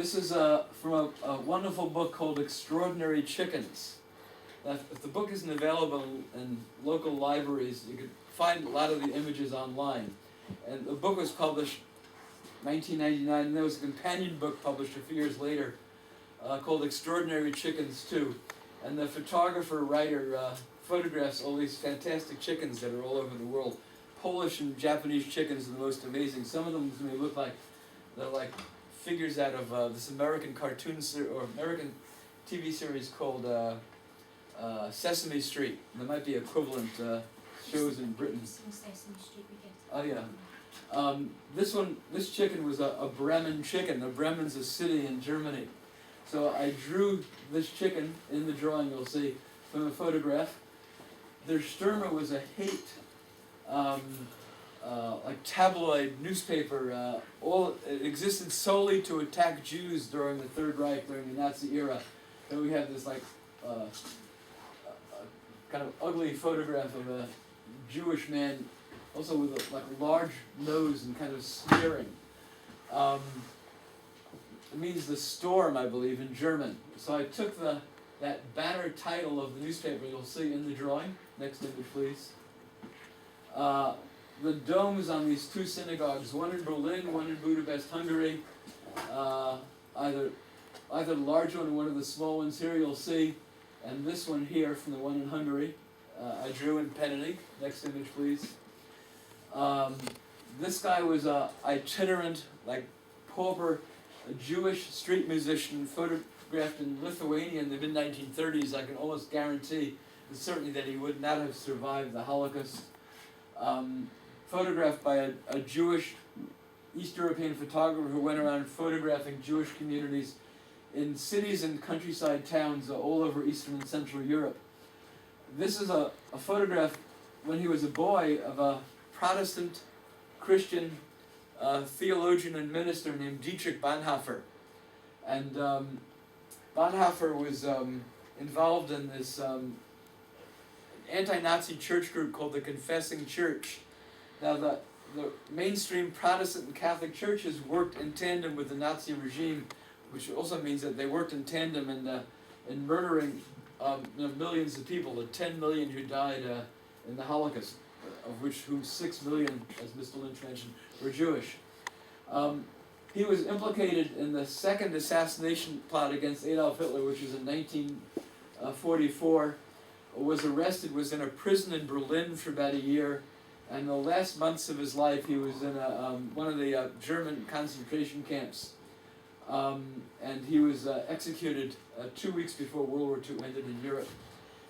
This is from a wonderful book called Extraordinary Chickens. Now, if the book isn't available in local libraries, you could find a lot of the images online. And the book was published in 1999, and there was a companion book published a few years later called Extraordinary Chickens too. And the photographer-writer photographs all these fantastic chickens that are all over the world. Polish and Japanese chickens are the most amazing. Some of them to me look like they're like figures out of this American cartoon or American TV series called Sesame Street. There might be equivalent shows in Britain. Sesame Street, we get. Oh yeah. This chicken was a Bremen chicken. Now, Bremen's a city in Germany. So I drew this chicken in the drawing, you'll see, from a photograph. Their Stürmer was a hate, like tabloid newspaper. It existed solely to attack Jews during the Third Reich, during the Nazi era. And we have this like kind of ugly photograph of a Jewish man, also with a large nose and kind of sneering. It means the storm, I believe, in German. So I took that banner title of the newspaper you'll see in the drawing. Next image, please. The domes on these two synagogues, one in Berlin, one in Budapest, Hungary. Either the large one or one of the small ones here you'll see, and this one here from the one in Hungary. I drew in pen and ink. Next image, please. This guy was an itinerant, like pauper, a Jewish street musician photographed in Lithuania in the mid-1930s. I can almost guarantee certainly that he would not have survived the Holocaust. Photographed by a Jewish East European photographer who went around photographing Jewish communities in cities and countryside towns all over Eastern and Central Europe. This is a photograph when he was a boy of a Protestant Christian theologian and minister named Dietrich Bonhoeffer. And Bonhoeffer was involved in this anti-Nazi church group called the Confessing Church. Now the mainstream Protestant and Catholic churches worked in tandem with the Nazi regime, which also means that they worked in tandem in murdering millions of people, the 10 million who died in the Holocaust, of whom 6 million, as Mr. Lynch mentioned, were Jewish. He was implicated in the second assassination plot against Adolf Hitler, which was in 1944, was arrested, was in a prison in Berlin for about a year, and in the last months of his life he was in one of the German concentration camps. And he was executed 2 weeks before World War II ended in Europe.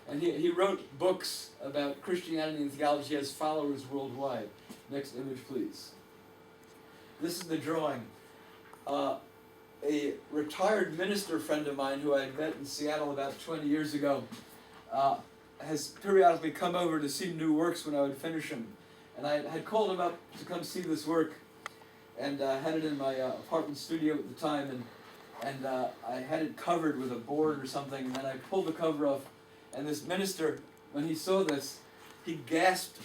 And he wrote books about Christianity and theology. He has followers worldwide. Next image, please. This is the drawing. A retired minister friend of mine who I had met in Seattle about 20 years ago has periodically come over to see new works when I would finish them. And I had called him up to come see this work, and had it in my apartment studio at the time, and I had it covered with a board or something, and then I pulled the cover off, and this minister, when he saw this, he gasped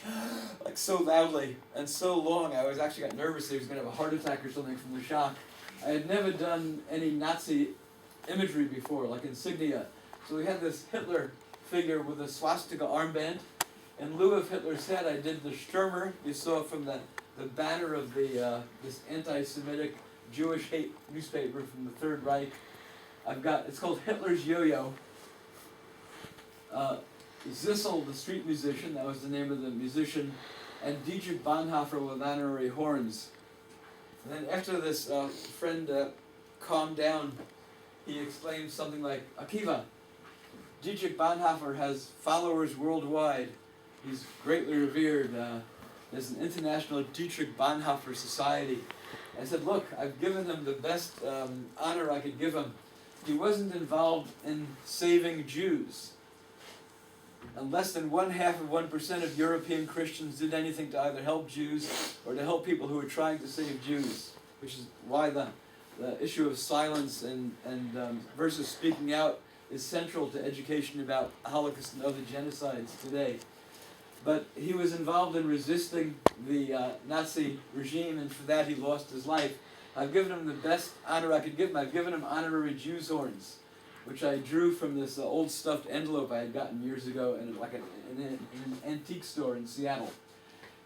like so loudly and so long. I actually got nervous that he was going to have a heart attack or something from the shock. I had never done any Nazi imagery before, like insignia. So we had this Hitler figure with a swastika armband. In lieu of Hitler's head, I did the Stürmer you saw from the banner of this anti-Semitic Jewish hate newspaper from the Third Reich. It's called Hitler's Yo-Yo. Zisl, the street musician, that was the name of the musician, and Dietrich Bonhoeffer with honorary horns. And then after this friend calmed down, he exclaimed something like, "Akiva, Dietrich Bonhoeffer has followers worldwide. He's greatly revered. There's an international Dietrich Bonhoeffer Society." I said, "Look, I've given him the best honor I could give him. He wasn't involved in saving Jews. And less than 0.5% of European Christians did anything to either help Jews or to help people who were trying to save Jews," which is why the issue of silence and versus speaking out is central to education about Holocaust and other genocides today. But he was involved in resisting the Nazi regime, and for that he lost his life. I've given him the best honor I could give him. I've given him honorary Jew's horns, which I drew from this old stuffed envelope I had gotten years ago in an antique store in Seattle.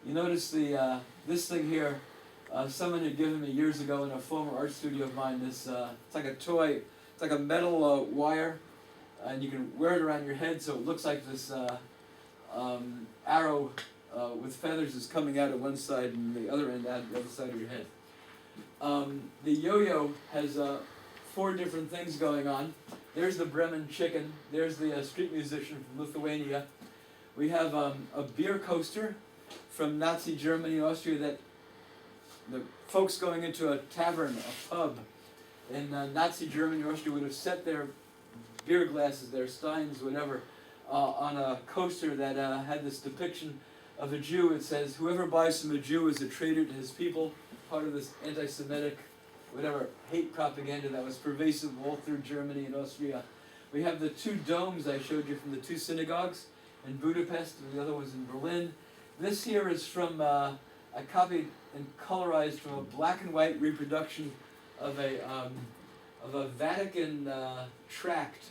You notice this thing here, someone had given me years ago in a former art studio of mine. This it's like a toy, it's like a metal wire, and you can wear it around your head, so it looks like this arrow with feathers is coming out at one side and the other end out at the other side of your head. The yo-yo has 4 different things going on. There's the Bremen chicken. There's the street musician from Lithuania. We have a beer coaster from Nazi Germany and Austria that the folks going into a tavern, a pub in Nazi Germany and Austria would have set their beer glasses, their steins, whatever, on a coaster that had this depiction of a Jew. It says, whoever buys from a Jew is a traitor to his people, part of this anti-Semitic, whatever, hate propaganda that was pervasive all through Germany and Austria. We have the 2 domes I showed you from the 2 synagogues in Budapest, and the other one's in Berlin. This here is from, I copied and colorized from a black and white reproduction of a Vatican tract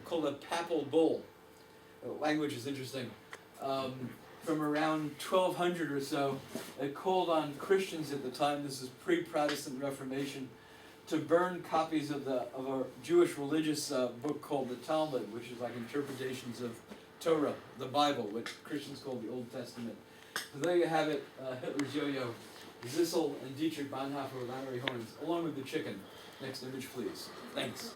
called a papal bull. The language is interesting. From around 1200 or so, it called on Christians at the time, this is pre-Protestant Reformation, to burn copies of a Jewish religious book called the Talmud, which is like interpretations of Torah, the Bible, which Christians call the Old Testament. So there you have it, Hitler's yo-yo, Zisl and Dietrich Bonhoeffer with honorary horns, along with the chicken. Next image, please. Thanks.